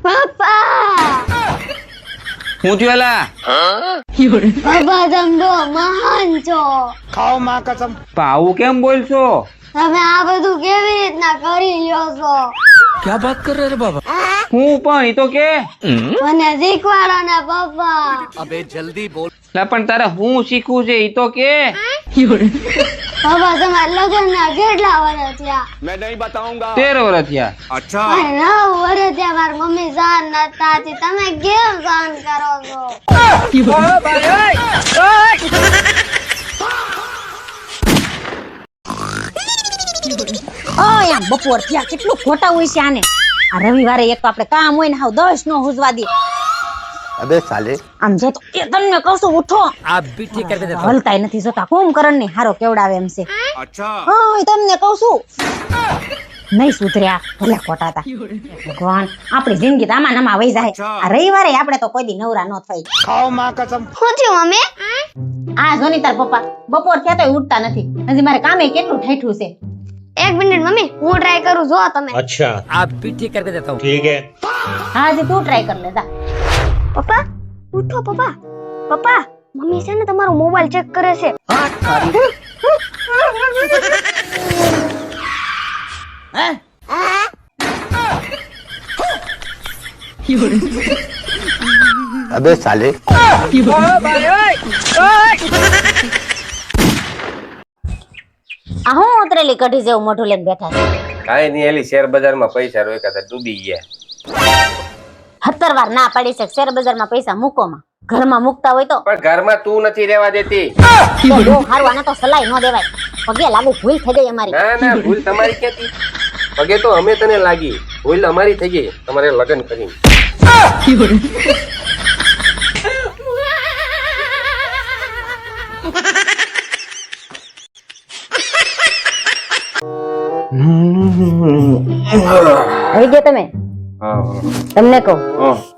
પપ્પા હું થયું એલા? પપ્પા તમે તો મહાન છો. ખાઓ માં કસમ. પણ આવું કેમ બોલશો? તમે આ બધું કેવી રીતના કરી લ્યો છો? ક્યાં વાત કર રહે બાબા? હું પણ ઈ તો કે મને શીખવાડો ને પપ્પા. અબે જલ્દી બોલ. લા પણ તારે હું શીખવું છે ઈ તો કે. પપ્પા તમારા લગ્ન ના કેટલા વર્ષ થયા? मैं नहीं बताऊंगा. 13 વર્ષ થયા. अच्छा. 9 વર્ષ થયા મારી મમ્મી સહન નતા થતી. તમે કેમ સહન કરો છો? ઓય આમ બપોર થયા કેટલું ખોટા હોય છે આને. આ રવિવારે એક તો આપણે કામ હોય ને હાવ 10 નો હુજવા દે. अबे साले આમ જે તો એ તમને કહું છું ઉઠો. आप भी ठीक कर देते. હલતાય નથી જોતા કુંભકરણ ને હારો કેવડાવે એમ છે. अच्छा. ઓય તમને કહું છું નહીં સુધર્યા ભલે ખોટા હતા. ભગવાન આપણી જિંદગી તો આમાં નામાં વહી જાય. આ રવિવારે આપણે તો કોઈ દી નવરા ન થઈ. खाओ माँ कसम. શું થયું મમ્મી? આ જોની તાર પપ્પા બપોર થયા તો ઉઠતા નથી. હજી મારે કામે કેટલું ઠેઠું છે. 1 મિનિટ મમ્મી હું ટ્રાય કરું જો તમે. अच्छा. आप भी ठीक कर देता हूँ. ठीक है. હા હજી તું ટ્રાય કર લે જા. પપ્પા ઉઠો પપ્પા. પપ્પા મમ્મી છે ને તમારો મોબાઈલ ચેક કરે છે. अबे साले આ હું ઉતરેલી કઢી જેવું મોઢું લઈને બેઠા છે. કાંઈ નહીં, એલી શેર બજારમાં પૈસા રોક્યા હતા, ડૂબી ગયા. 17 વાર ના પાડી છે શેર બજારમાં પૈસા મૂકોમાં. ઘરમાં મૂકતા હોય તો પણ ઘરમાં તું નથી રહેવા દેતી. બહુ હારું આને તો સલાઈ ન દેવાય. પગે લાગુ ભૂલ થઈ ગઈ અમારી. ના ના, ભૂલ તમારી ક્યાંથી? પગે તો અમે તને લાગી, ભૂલ અમારી થઈ ગઈ તમારે લગ્ન કરીને. આવી ગયા તમે? તમને કહું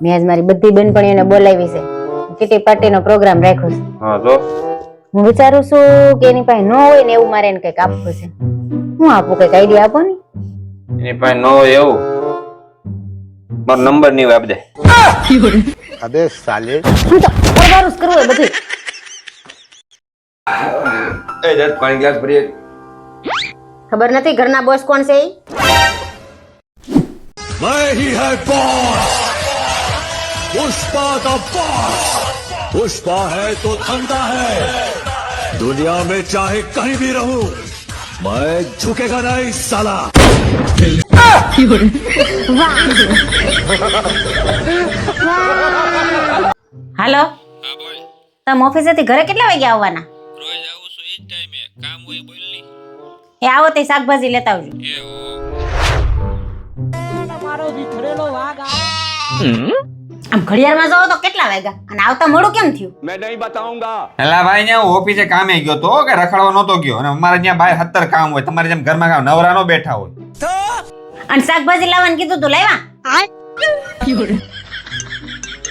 મેં આજ મારી બધી બેનપણીઓને બોલાવી છે. કિટી પાર્ટીનો પ્રોગ્રામ રાખ્યો છે. હા તો હું વિચારું છું કે એની પાસે ન હોય ને એવું મારે એને કંઈક આપવું છે. હું આપું કંઈક આઈડિયા આપો ને. એની પાસે ન હોય એવું મારો નંબર નહીં આપી દે. अबे साले હું તો પરવારું જ કરવું હોય બધું. એ દસ પાણી ગ્લાસ ભરી. ખબર નથી ઘરના બોસ કોણ છે ઈ? मैं ही है boss, Pushpa the boss. Pushpa है तो ठंडा है, दुनिया में चाहे कहीं भी रहूं, मैं झुकेगा नहीं साला। હાલો તમે ઓફિસેથી ઘરે કેટલા વાગે આવવાના? રોજ આવું છું ઈ જ ટાઈમે, કામ હોય બોલ ની. એ આવો તે શાકભાજી લેતા આવજો. આમ ઘડિયાળમાં જાઓ તો કેટલા વાગ્યા અને આવતા મોડું કેમ થયું? मैं नहीं बताऊंगा. એલા ભાઈ ને હું ઓફિસે કામે ગયો તો કે રખડવા નતો ગયો અને અમારે ત્યાં બહાર 17 કામ હોય, તમારે જેમ ઘરમાં કામ નવરા નો બેઠા હોય. અને શાકભાજી લાવવાનું કીધું તું લાવ્યા?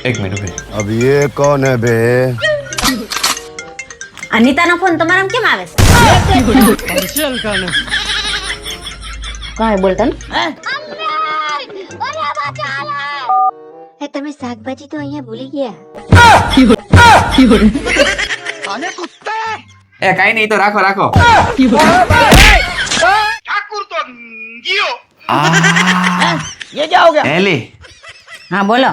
એક મિનિટ ઉભી. अब ये कौन है बे? અનિતાનો ફોન તમારામ કેમ આવે છે? કાંઈ બોલતા ને? એ તમે શાકભાજી તો અહીંયા ભૂલી ગયા. એ કાઈ નહીં, તો રાખો રાખો. એલી હા બોલો.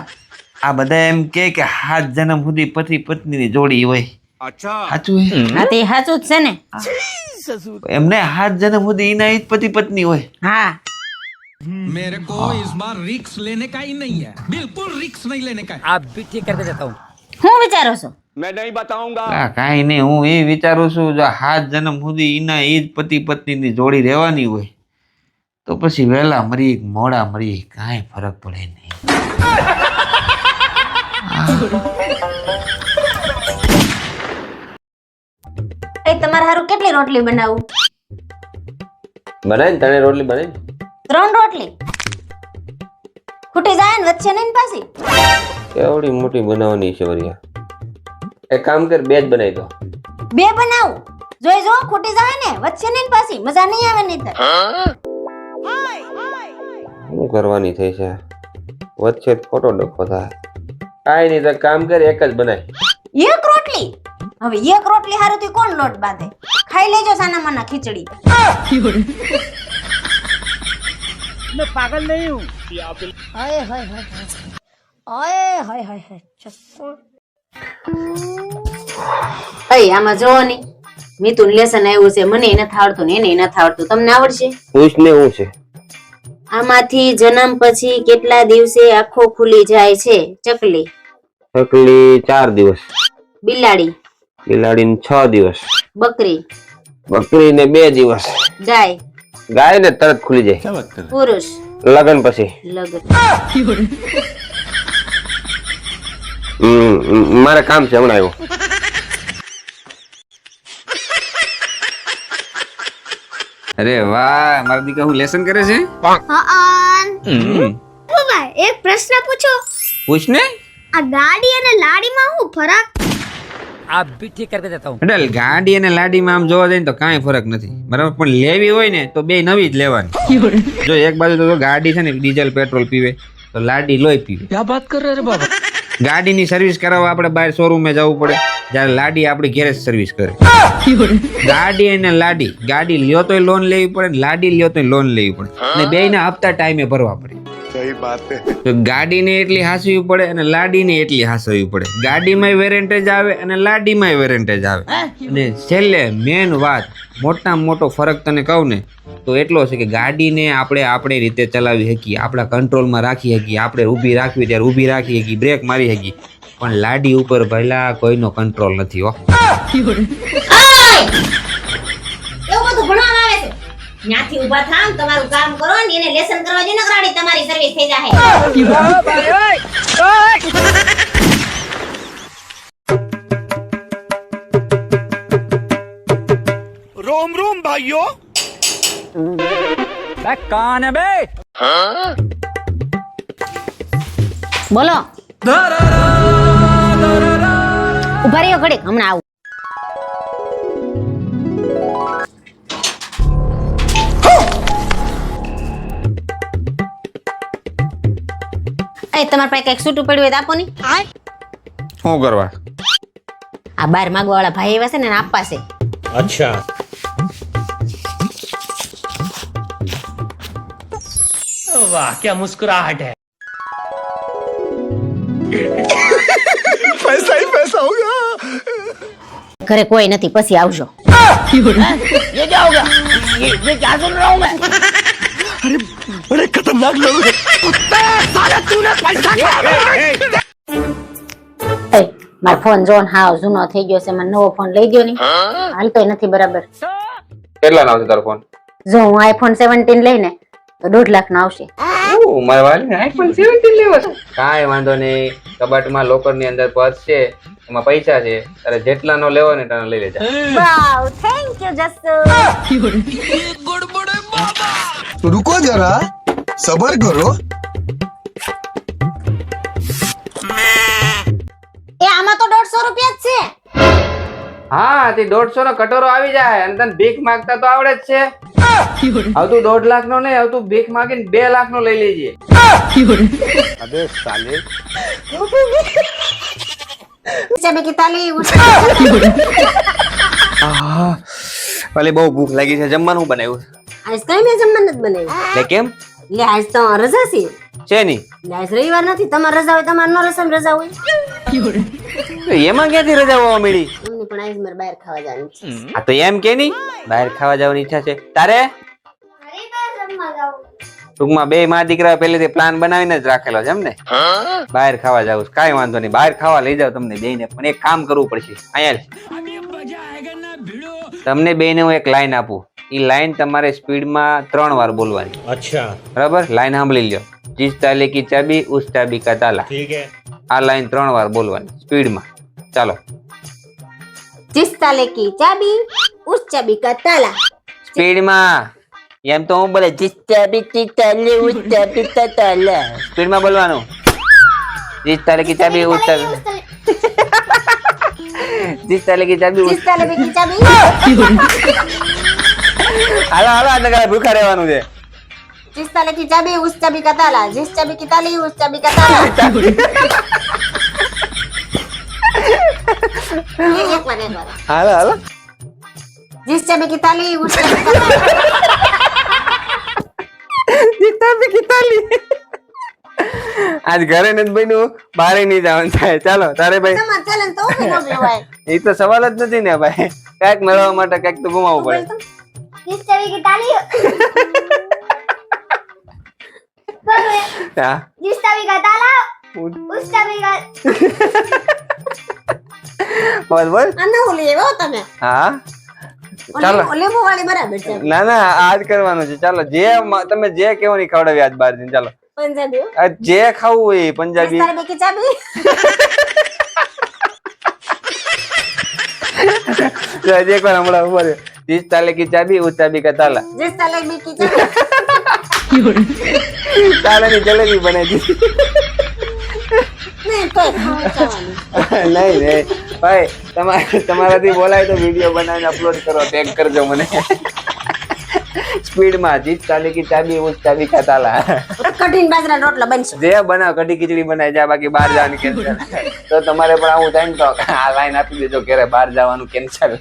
આ બધા એમ કે 7 જન્મ સુધી પતિ પત્નીની જોડી હોય. अच्छा. સાચું હે? હા તે સાચું જ છે ને. એમને 7 જન્મ સુધી એના ઈ જ પતિ પત્ની હોય. હા मेरे को इस बार रिक्स लेने का ही नहीं है, बिल्कुल रिक्स नहीं लेने का है। आप भी ठीक कर देता हूँ. હું વિચારો છો? मैं नहीं बताऊंगा. આ કાઈ નહીં, હું એ વિચારું છું જો 7 જન્મ સુધી એના ઈ જ પતિ પત્નીની જોડી રહેવાની હોય તો પછી વહેલા મરી મોડા મરી કાંઈ ફરક પડે નહીં. એ તમારે હારું કેટલી રોટલી બનાવું? બનાય ને તને રોટલી બનાય ને. 3 રોટલી ખૂટી જાય ને વચ્ચે નહીં ને પાછી? કેવડી મોટી બનાવવાની છે વરિયા. એક કામ કર, 2 જ બનાવી દો. 2 બનાવું? જોઈ જો ખૂટી જાય ને વચ્ચે નહીં ને પાછી મજા નહીં આવે નહીં તો. શું કરવાની થઈ છે? વચ્ચે ખોટો ડખો થાય. કાંઈ નહીં, તો કામ કરે એક જ બનાય. એક રોટલી? હવે એક રોટલી હારુંથી કોણ લોટ બાંધે? ખાઈ લેજો સાના માના ખીચડી. હાય હાય હાય હાય હાય હાય હાય ચસ્સો. અય આમાં જોવો ને, મિતુન લેસન આવ્યું છે, મને નથી આવડતું ને એને નથી આવડતું. તમને આવડશે? પૂછને હું છે? આમાંથી જન્મ પછી કેટલા દિવસે આંખો ખુલી જાય છે? ચકલી. ચકલી 4 દિવસ. બિલાડી. બિલાડીને 6 દિવસ. બકરી. બકરીને 2 દિવસ. ગાય. ગાય ને તરત ખુલી જાય. પુરુષ. લગન પછી. લગન. મારે કામ છે, હમણાં આવ્યો. અરે વાહ, મારા દીકરા હું લેસન કરે છે. પપ્પા એક પ્રશ્ન પૂછો. પૂછ ને. આ ગાડી અને લાડીમાં શું ફરક? आप भी ठीक करके देता हूँ. એટલે ગાડી અને લાડીમાં આમ જોવા જઈએ ને તો કાંઈ ફરક નથી, બરાબર. પણ લેવી હોય ને તો બે નવી જ લેવાની. જો એક બાજુ તો ગાડી છે ને ડીઝલ પેટ્રોલ પીવે, તો લાડી લોહી પીવે. क्या बात कर रहे हैं बाबा? ગાડીની સર્વિસ કરાવવા આપણે બહાર શોરૂમે જવું પડે, જ્યારે લાડી આપણી ઘેર જ સર્વિસ કરે. ગાડી અને લાડી, ગાડી લ્યો તોય લોન લેવી પડે ને લાડી લ્યો તોય લોન લેવી પડે, અને બેયના હપ્તા ટાઈમે ભરવા પડે. सही बात है. તો ગાડીને એટલી હાસવી પડે અને લાડીને એટલી હાસવી પડે. ગાડીમાંય વેરેન્ટેજ આવે અને લાડીમાંય વેરેન્ટેજ આવે. અને છેલ્લે મેન વાત, મોટામાં મોટો ફરક તને કહું ને તો એટલો છે કે ગાડીને આપણે આપણી રીતે ચલાવી શકીએ, આપણા કંટ્રોલમાં રાખી શકીએ, આપણે ઊભી રાખવી ત્યારે ઊભી રાખી શકીએ, બ્રેક મારી શકીએ. પણ લાડી ઉપર ભલા કોઈનો કંટ્રોલ નથી હો. એવું બધું ભણવામાં આવે છે? ત્યાંથી ઊભા થાવ, તમારું કામ કરો ને એને લેસન કરવા જો ને ગાડી તમારી સર્વિસ થઈ જાહે. रोम रोम भाइयों. कौन है बे? બોલો. ઉભા રહ્યો ઘડીક, હમણાં આવું. એ તમારા પાસે કઈક છૂટું પડ્યું હોય તો આપો ને. શું કરવા? આ બાર માગવા વાળા ભાઈ એવા છે ને એને આપવા છે. अच्छा. वाह क्या मुस्कुराहट है. पैसा ही पैसा होगा. ઘરે કોઈ નથી, પછી આવજો. ये क्या हो गया? ये क्या सुन रहा हूँ मैं? बड़े खतरनाक लोग हैं. એ મારો ફોન જોન હાવ જૂનો થઈ ગયો છે, મને નવો ફોન લઈ દો ને. હાલતોય નથી બરાબર. કેટલા નો આવશે તારો ફોન? જો હું આઈફોન 17 લઈને તો 1.5 લાખ નો આવશે. મારા વાલીને આઈફોન 17 લેવો છે. કાંઈ વાંધો નહીં, કબાટમાં લોકરની અંદર પર્સ છે, એમાં પૈસા છે, તારે જેટલા નો લેવો ને તને લઈ લેજા. વાવ, થેન્ક યુ જસ્સુ. रुको जरा, सबर करो. એ આમાં તો 150 રૂપિયા જ છે. હા, તે 150 નો કટોરો આવી જાય અને તને ભીખ માંગતા તો આવડે જ છે. હવે તું 1.5 લાખ નો નહીં, હવે તું ભીખ માંગીને 2 લાખ નો લઈ લેજે. अबे साले. ચાબી કી તાલી. ભલે બહુ ભૂખ લાગી છે, જમવાનું બનાવ્યું આજ કઈ મેં જમવાનું જ બનાવ્યું. એટલે કેમ લે આજ તો રજા છે. છે ની? લે આજ રવિવાર નથી, તમારે રજા હોય, તમારે નો રસમ રજા હોય. તો એમાં ક્યાંથી રજા હોવા મળી? એમની પણ આજ મારે બહાર ખાવા જવાનું છે. આ તો એમ કે નહીં, બહાર ખાવા જવાની ઈચ્છા છે તારે? ટૂંકમાં બે માં દીકરા પહેલેથી પ્લાન બનાવીને જ રાખેલો છે એમ ને? બહાર ખાવા જાવ, કાંઈ વાંધો નહીં, બહાર ખાવા લઈ જાવ તમને બેને. પણ એક કામ કરવું પડશે. અહીંયા તમને બેને હું એક લાઈન આપું, એ લાઈન તમારે સ્પીડમાં 3 વાર બોલવાની. अच्छा. બરાબર? લાઈન સાંભળી લ્યો. जिस ताले की चाबी उस चाबी का ताला. ठीक है. આ લાઈન 3 વાર બોલવાની સ્પીડમાં. ચાલો. जिस ताले की चाबी उस चाबी का ताला. સ્પીડમાં. એમ તો હું બોલે जिस चाबी की ताले उस चाबी का ताला. સ્પીડમાં બોલવાનું. जिस ताले की चाबी उस चाबी. जिस ताले की चाबी जिस ताले की चाबी. હાલો હાલો, આ તો ભૂખા રહેવાનું છે. जिस ताले की चाबी उस चाबी का ताला, जिस चाबी की ताली उस चाबी का ताला। ये एक बार હાલો હાલો जिस चाबी की ताली उस चाबी का ताला। ચાબી કી તાલી આજ ઘરે નથી બન્યું બહાર નહીં જવાનું થાય ચાલો તારે ભાઈ તમાર ચેલેન્જ તો ઊભી ન લેવાય. એ તો સવાલ જ નથી ને ભાઈ કઈક મેળવવા માટે કઈક તો ગુમાવવું પડે जिस चाबी की ताली હા जिस चाबी का ताला उस चाबी का બોલ બોલ આ ન ઓલી એવો તમે હા ચાલો લીંબુ વાળી બરાબર છે. ના ના આજ કરવાનું છે ચાલો જે તમે જે કેવો નહીં ખવડાવી આજ બહાર જઈને ચાલો પંજાબી હો. આ જે ખાવું હોય એ जिस પંજાબી ताले की चाबी હજી એક વાર હમણાં ઉભો રહ્યો. जिस ताले की चाबी उस चाबी का ताला जिस ताले की चाबी તાલાની જલેબી બનાવી દીધી નહીં તો ખાવાનું. નહીં નહીં ભાઈ તમારાથી બોલાય તો વિડીયો બનાવીને અપલોડ કરો ટેગ કરજો મને સ્પીડમાં જીત તાલે કી ચાબી ઉસ ચાબી કા તાલા કઠિન બાજરા રોટલા બનશે. જે બનાવ કઢી ખીચડી બનાવી જા બાકી બહાર જવાનું કેન્સલ તો તમારે પણ આવું થાય ને તો આ લાઈન આપી દેજો કે બહાર જવાનું કેન્સલ